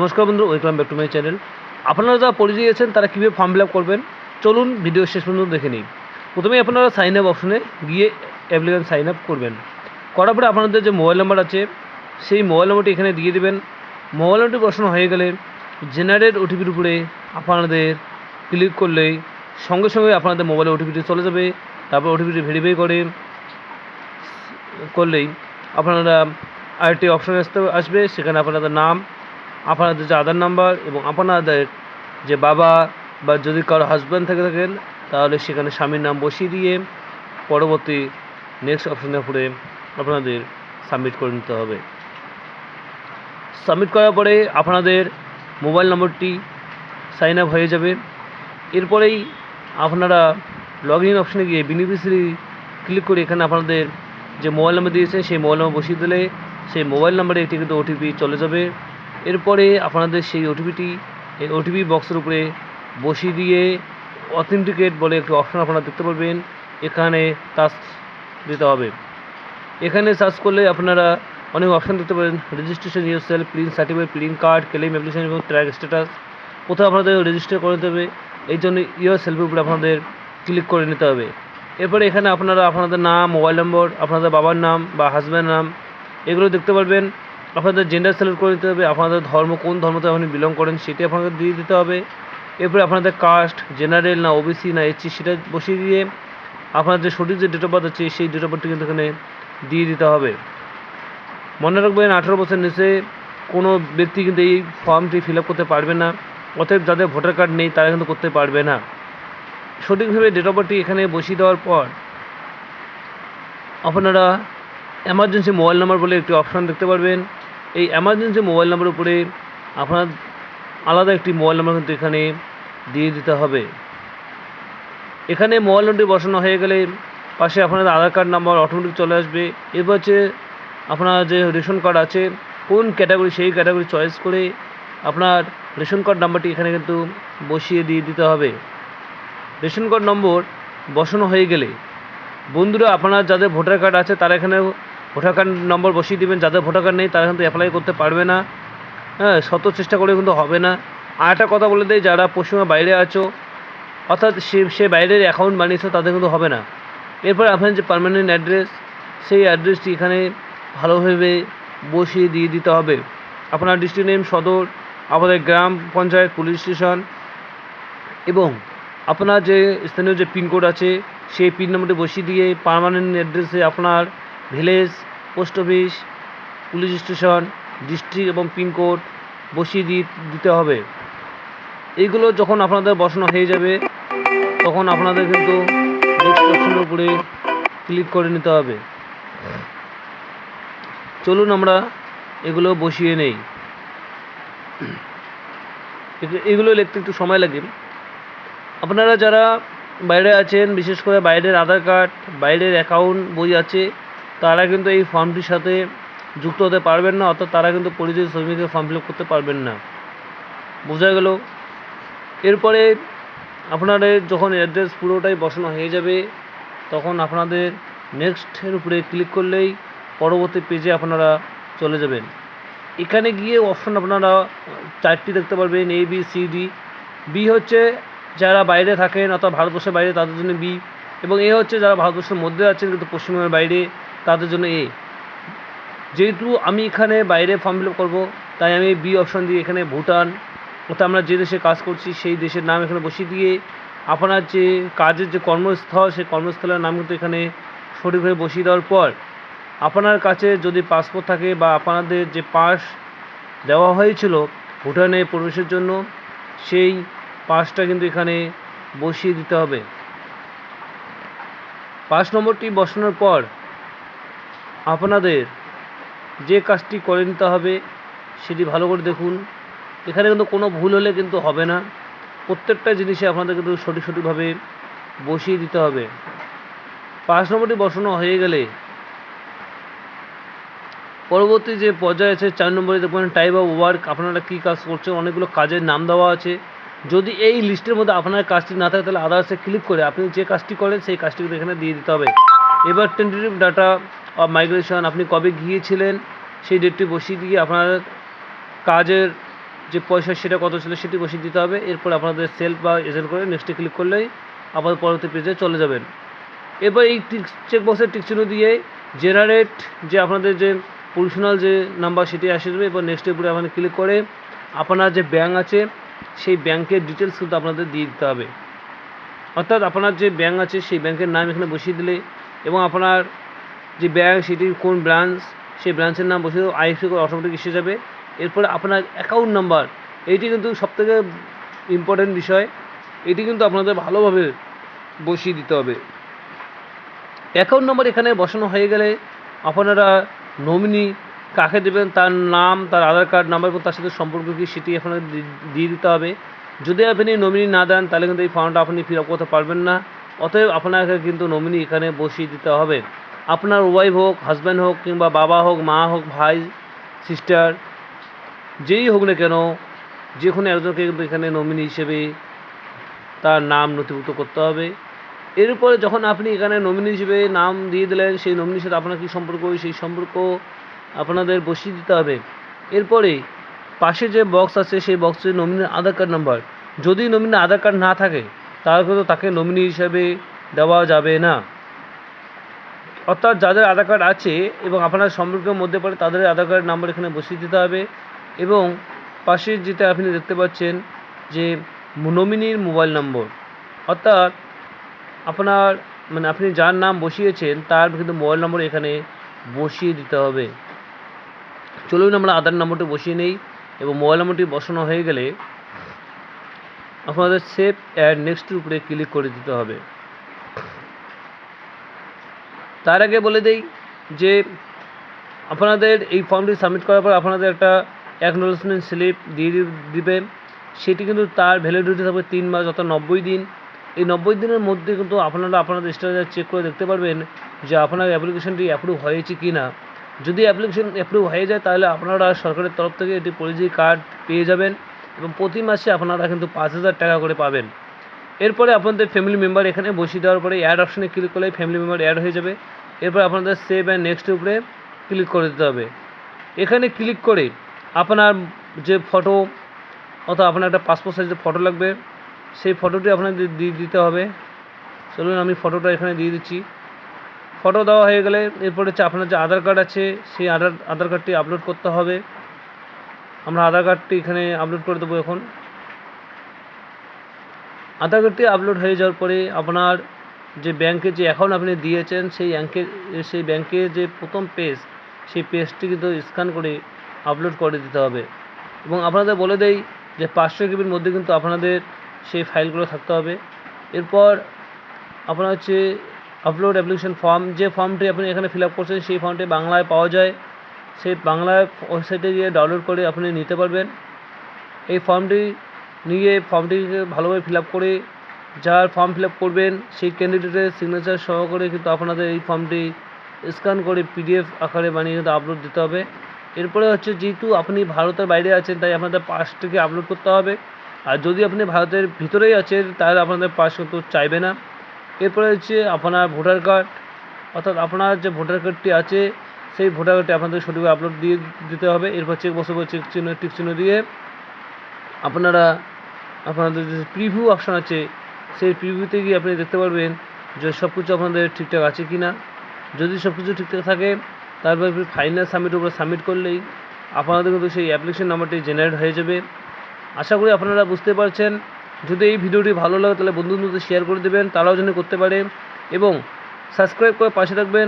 নমস্কার বন্ধু, welcome back to my channel. আপনারা যারা পরিচয় আছেন তারা কীভাবে ফর্ম ফিল আপ করবেন চলুন ভিডিও শেষ পর্যন্ত দেখে নিই। প্রথমেই আপনারা সাইন আপ অপশনে গিয়ে অ্যাপ্লিকেশন সাইন আপ করবেন। করার পরে আপনাদের যে মোবাইল নাম্বার আছে সেই মোবাইল নাম্বারটি এখানে দিয়ে দেবেন। মোবাইল নাম্বারটি বসানো হয়ে গেলে জেনারেট ওটিপির উপরে আপনাদের ক্লিক করলেই সঙ্গে সঙ্গে আপনাদের মোবাইলে ওটিপিটি চলে যাবে। তারপর ওটিপিটি ভেরিফাই করলেই আপনারা আরেকটি অপশন আসবে, সেখানে আপনাদের নাম, আপনাদের যে আধার নাম্বার এবং আপনাদের যে বাবা বা যদি কারো হাজব্যান্ড থেকে থাকেন তাহলে সেখানে স্বামীর নাম বসিয়ে দিয়ে পরবর্তী নেক্সট অপশনের উপরে আপনাদের সাবমিট করে নিতে হবে। সাবমিট করার পরে আপনাদের মোবাইল নম্বরটি সাইন আপ হয়ে যাবে। এরপরেই আপনারা লগ ইন অপশনে গিয়ে বেনিফিশিয়ারি ক্লিক করে এখানে আপনাদের যে মোবাইল নাম্বার দিয়েছে সেই মোবাইল নাম্বার বসিয়ে দিলে সেই মোবাইল নাম্বারে একটি কিন্তু ওটিপি চলে যাবে। এরপরে আপনাদের সেই ওটিপিটি এই ওটিপি বক্সের উপরে বসিয়ে দিয়ে অথেন্টিকেট বলে একটি অপশন আপনারা দেখতে পারবেন, এখানে টাচ দিতে হবে। এখানে সার্চ করলে আপনারা অনেক অপশান দেখতে পারেন, registration yourself, print certificate, print card, claim application এবং ট্র্যাক স্ট্যাটাস। কোথাও আপনাদের রেজিস্টার করে নিতে হবে, এই জন্য ইয়োরসেলফের উপরে আপনাদের ক্লিক করে নিতে হবে। এরপরে এখানে আপনারা আপনাদের নাম, মোবাইল নম্বর, আপনাদের বাবার নাম বা হাজব্যান্ড নাম এগুলো দেখতে পারবেন। আপনাদের জেন্ডার সিলেক্ট করে দিতে হবে, আপনাদের ধর্ম কোন ধর্মতে আপনি বিলং করেন সেটি আপনাদের দিয়ে দিতে হবে। এরপরে আপনাদের কাস্ট জেনারেল না ওবিসি না এসসি সেটা বসিয়ে দিয়ে আপনার যে সঠিক যে ডেট অফ বার্থ আছে সেই ডেট অফ বার্থটি কিন্তু এখানে দিয়ে দিতে হবে। মনে রাখবেন 18 বছর নিচে কোনো ব্যক্তি কিন্তু এই ফর্মটি ফিল আপ করতে পারবে না, অতএব যাদের ভোটার কার্ড নেই তারা কিন্তু করতে পারবে না। সঠিকভাবে ডেট অফ বার্থটি এখানে বসিয়ে দেওয়ার পর আপনারা এমার্জেন্সি মোবাইল নাম্বার বলে একটি অপশান দেখতে পারবেন। এই এমার্জেন্সি মোবাইল নাম্বার উপরে আপনার আলাদা একটি মোবাইল নাম্বার কিন্তু এখানে দিয়ে দিতে হবে। এখানে মোবাইল নম্বরটি বসানো হয়ে গেলে পাশে আপনাদের আধার কার্ড নাম্বার অটোমেটিক চলে আসবে। এরপর হচ্ছে আপনার যে রেশন কার্ড আছে কোন ক্যাটাগরি সেই ক্যাটাগরি চয়েস করে আপনার রেশন কার্ড নাম্বারটি এখানে কিন্তু বসিয়ে দিয়ে দিতে হবে। রেশন কার্ড নম্বর বসানো হয়ে গেলে বন্ধুরা আপনার যাদের ভোটার কার্ড আছে তারা এখানে ভোটার কার্ড নম্বর বসিয়ে দেবেন, যাদের ভোটার কার্ড নেই তারা কিন্তু অ্যাপ্লাই করতে পারবে না। হ্যাঁ, শত চেষ্টা করে কিন্তু হবে না। আর একটা কথা বলে দেয়, যারা পশ্চিমবঙ্গের বাইরে আছো অর্থাৎ সে বাইরের অ্যাকাউন্ট বানিয়েছে তাদের কিন্তু হবে না। এরপর আপনার যে পার্মানেন্ট অ্যাড্রেস সেই অ্যাড্রেসটি এখানে ভালোভাবে বসিয়ে দিয়ে দিতে হবে। আপনার ডিস্ট্রিক্ট নেম, সদর, আপনাদের গ্রাম পঞ্চায়েত, পুলিশ স্টেশন এবং আপনার যে স্থানীয় যে পিনকোড আছে সেই পিন নম্বরটি বসিয়ে দিয়ে পার্মানেন্ট অ্যাড্রেসে আপনার village, post office, police station, district এবং পিনকোড বসিয়ে দিতে হবে। এইগুলো যখন আপনাদের বসানো হয়ে যাবে তখন আপনাদের কিন্তু নেক্সট অপশনের উপরে ক্লিক করে নিতে হবে। চলুন আমরা এগুলো বসিয়ে নেই। এগুলো লিখতে একটু সময় লাগে। আপনারা যারা বাইরে আছেন, বিশেষ করে বাইরের আধার কার্ড, বাইরের অ্যাকাউন্ট বই আছে, তারা কিন্তু এই ফর্মটির সাথে যুক্ত হতে পারবেন না, অর্থাৎ তারা কিন্তু পরিযায়ী শ্রমিকের ফর্ম ফিল আপ করতে পারবেন না। বোঝা গেল? এরপরে আপনাদের যখন অ্যাড্রেস পুরোটাই বসানো হয়ে যাবে তখন আপনাদের নেক্সটের উপরে ক্লিক করলেই পরবর্তী পেজে আপনারা চলে যাবেন। এখানে গিয়ে অপশন আপনারা 4টি দেখতে পারবেন, A B C D. B হচ্ছে যারা বাইরে থাকেন অর্থাৎ ভারতবর্ষের বাইরে তাদের জন্য বি, এবং এ হচ্ছে যারা ভারতবর্ষের মধ্যে আছেন কিন্তু পশ্চিমবঙ্গের বাইরে তাদের জন্য এ। যেহেতু আমি এখানে বাইরে ফর্ম ফিল আপ করবো তাই আমি বি অপশন দিয়ে এখানে ভুটান অর্থাৎ আমরা যে দেশে কাজ করছি সেই দেশের নাম এখানে বসিয়ে দিয়ে আপনার যে কাজের যে কর্মস্থল সেই কর্মস্থলের নাম কিন্তু এখানে সঠিকভাবে বসিয়ে দেওয়ার পর আপনার কাছে যদি পাসপোর্ট থাকে বা আপনাদের যে পাস দেওয়া হয়েছিল ভুটানে প্রবেশের জন্য সেই পাসটা কিন্তু এখানে বসিয়ে দিতে হবে। পাস নম্বরটি বসানোর পর আপনাদের যে কাজটি করে নিতে হবে সেটি ভালো করে দেখুন। এখানে কিন্তু কোনো ভুল হলে কিন্তু হবে না, প্রত্যেকটা জিনিসে আপনাদের কিন্তু সঠিকভাবে বসিয়ে দিতে হবে। পাস নম্বরটি বসানো হয়ে গেলে পরবর্তী যে পর্যায়ে আছে 4 নম্বরে দেখবেন টাইপ অফ ওয়ার্ক, আপনারা কী কাজ করছেন, অনেকগুলো কাজের নাম দেওয়া আছে। যদি এই লিস্টের মধ্যে আপনার কাজটি না থাকে তাহলে আদার্সে ক্লিক করে আপনি যে কাজটি করেন সেই কাজটি কিন্তু এখানে দিয়ে দিতে হবে। এবার টেন্টেটিভ ডাটা অফ মাইগ্রেশন, আপনি কবে গিয়েছিলেন সেই ডেটটি বসিয়ে দিয়ে আপনার কাজের যে পয়সা সেটা কত ছিল সেটি বসিয়ে দিতে হবে। এরপর আপনাদের সেলফ বা এজেন্ট করে নেক্সটে ক্লিক করলেই আবার পরবর্তী পেজে চলে যাবেন। এবার এই চেকবক্সের টিক চিহ্ন দিয়ে জেনারেট যে আপনাদের যে প্রফেশনাল যে নাম্বার সেটি আসে যাবে। এবার নেক্সটের উপরে আপনাদের ক্লিক করে আপনার যে ব্যাঙ্ক আছে সেই ব্যাংকের ডিটেলস কিন্তু আপনাদের দিয়ে দিতে হবে। অর্থাৎ আপনার যে ব্যাঙ্ক আছে সেই ব্যাংকের নাম এখানে বসিয়ে দিলে এবং আপনার যে ব্যাঙ্ক সেটির কোন ব্রাঞ্চ সেই ব্রাঞ্চের নাম বসিয়ে আইএফএসসি কোড অটোমেটিক এসে যাবে। এরপরে আপনার অ্যাকাউন্ট নাম্বার, এইটি কিন্তু সবথেকে ইম্পর্টেন্ট বিষয়, এটি কিন্তু আপনাদের ভালোভাবে বসিয়ে দিতে হবে। অ্যাকাউন্ট নাম্বার এখানে বসানো হয়ে গেলে আপনারা নমিনি কাকে দেবেন তার নাম, তার আধার কার্ড নাম্বার এবং তার সাথে সম্পর্ক কী সেটি আপনাদের দিয়ে দিতে হবে। যদি আপনি নমিনি না দেন তাহলে কিন্তু এই ফর্মটা আপনি ফিল আপ করতে পারবেন না। অতএব আপনাকে কিন্তু নমিনি এখানে বসিয়ে দিতে হবে। আপনার ওয়াইফ হোক, হাজব্যান্ড হোক, কিংবা বাবা হোক, মা হোক, ভাই, সিস্টার, যেই হোক না কেন যে কোনো একজনকে কিন্তু এখানে নমিনি হিসেবে তার নাম নথিভুক্ত করতে হবে। এরপরে যখন আপনি এখানে নমিনি হিসেবে নাম দিয়ে দিলেন, সেই নমিনির সাথে আপনার কী সম্পর্ক সেই সম্পর্ক আপনাদের বসিয়ে দিতে হবে। এরপরে পাশে যে বক্স আছে সেই বক্সে নমিনির আধার কার্ড নাম্বার, যদি নমিনির আধার কার্ড না থাকে তাহলে কিন্তু তাকে নমিনি হিসাবে দেওয়া যাবে না। অর্থাৎ যাদের আধার কার্ড আছে এবং আপনার সম্পর্কের মধ্যে পড়ে তাদের আধার কার্ড নাম্বার এখানে বসিয়ে দিতে হবে। এবং পাশে যেটা আপনি দেখতে পাচ্ছেন যে নমিনির মোবাইল নম্বর, অর্থাৎ আপনার মানে আপনি যার নাম বসিয়েছেন তার কিন্তু মোবাইল নম্বর এখানে বসিয়ে দিতে হবে। চলুন আমরা আধার নম্বরটি বসিয়ে নেই এবং মোবাইল নম্বরটি বসানো হয়ে গেলে আপনাদের সেভ অ্যাড নেক্সটের উপরে ক্লিক করে দিতে হবে। তার আগে বলে দেই যে আপনাদের এই ফর্মটি সাবমিট করার পর আপনাদের একটা অ্যাকনোলেজমেন্ট স্লিপ দিয়ে দিবে। সেটি কিন্তু তার ভ্যালিডিটি থাকবে 3 মাস অর্থাৎ 90 দিন। এই 90 দিনের মধ্যে কিন্তু আপনারা আপনাদের স্ট্যাটাস চেক করে দেখতে পারবেন যে আপনার অ্যাপ্লিকেশনটি অ্যাপ্রুভ হয়েছে কি না। যদি অ্যাপ্লিকেশন অ্যাপ্রুভ হয়ে যায় তাহলে আপনারা সরকারের তরফ থেকে এটি পরিযায়ী কার্ড পেয়ে যাবেন এবং প্রতি মাসে আপনারা কিন্তু 5,000 টাকা করে পাবেন। এরপরে আপনাদের ফ্যামিলি মেম্বার এখানে বসিয়ে দেওয়ার পরে অ্যাড অপশনে ক্লিক করলে ফ্যামিলি মেম্বার অ্যাড হয়ে যাবে। এরপর আপনাদের সেভ অ্যান্ড নেক্সটের উপরে ক্লিক করে দিতে হবে। এখানে ক্লিক করে আপনার যে ফটো অথবা আপনার একটা পাসপোর্ট সাইজের ফটো লাগবে সেই ফটোটি আপনাদের দিয়ে দিতে হবে। চলুন আমি ফটোটা এখানে দিয়ে দিচ্ছি। ফটো দেওয়া হয়ে গেলে এরপরে হচ্ছে আপনার যে আধার কার্ড আছে সেই আধার কার্ডটি আপলোড করতে হবে। আমরা আধার কার্ডটি এখানে আপলোড করে দেবো। এখন আধার কার্ডটি আপলোড হয়ে যাওয়ার পরে আপনার যে ব্যাংকে যে অ্যাকাউন্ট আপনি দিয়েছেন সেই ব্যাংকের যে প্রথম পেজ সেই পেজটি কিন্তু স্ক্যান করে আপলোড করে দিতে হবে। এবং আপনাদের বলে দেই যে 500 কেবির মধ্যে কিন্তু আপনাদের সেই ফাইলগুলো থাকতে হবে। এরপর আপনার হচ্ছে আপলোড অ্যাপ্লিকেশন ফর্ম, যে ফর্মটি আপনি এখানে ফিল আপ করছেন সেই ফর্মটি বাংলায় পাওয়া যায়, সেই বাংলায় ওয়েবসাইটে গিয়ে ডাউনলোড করে আপনি নিতে পারবেন। এই ফর্মটি নিয়ে ফর্মটিকে ভালোভাবে ফিল আপ করে যার ফর্ম ফিল আপ করবেন সেই ক্যান্ডিডেটের সিগনেচার সহকারে কিন্তু আপনাদের এই ফর্মটি স্ক্যান করে PDF আকারে বানিয়ে কিন্তু আপলোড দিতে হবে। এরপরে হচ্ছে যেহেতু আপনি ভারতের বাইরে আছেন তাই আপনাদের পাসটিকে আপলোড করতে হবে। আর যদি আপনি ভারতের ভিতরেই আছেন তাহলে আপনাদের পাস কিন্তু চাইবে না। এরপরে হচ্ছে আপনার ভোটার কার্ড, অর্থাৎ আপনার যে ভোটার কার্ডটি আছে সেই ভোটার কার্ডটি আপনাদের সঠিকভাবে আপলোড দিয়ে দিতে হবে। এরপর চেক বক্স উপর টিক চিহ্ন দিয়ে আপনারা আপনাদের যে প্রিভিউ অপশান আছে সেই প্রিভিউতে গিয়ে আপনি দেখতে পারবেন যে সব কিছু আপনাদের ঠিকঠাক আছে কি না। যদি সব কিছু ঠিকঠাক থাকে তারপর ফাইনাল সাবমিটের উপরে সাবমিট করলেই আপনাদের কিন্তু সেই অ্যাপ্লিকেশন নাম্বারটি জেনারেট হয়ে যাবে। আশা করি আপনারা বুঝতে পারছেন। যদি এই ভিডিওটি ভালো লাগে তাহলে বন্ধুদের শেয়ার করে দেবেন, তারাও যেন করতে পারে এবং সাবস্ক্রাইব করে পাশে থাকবেন।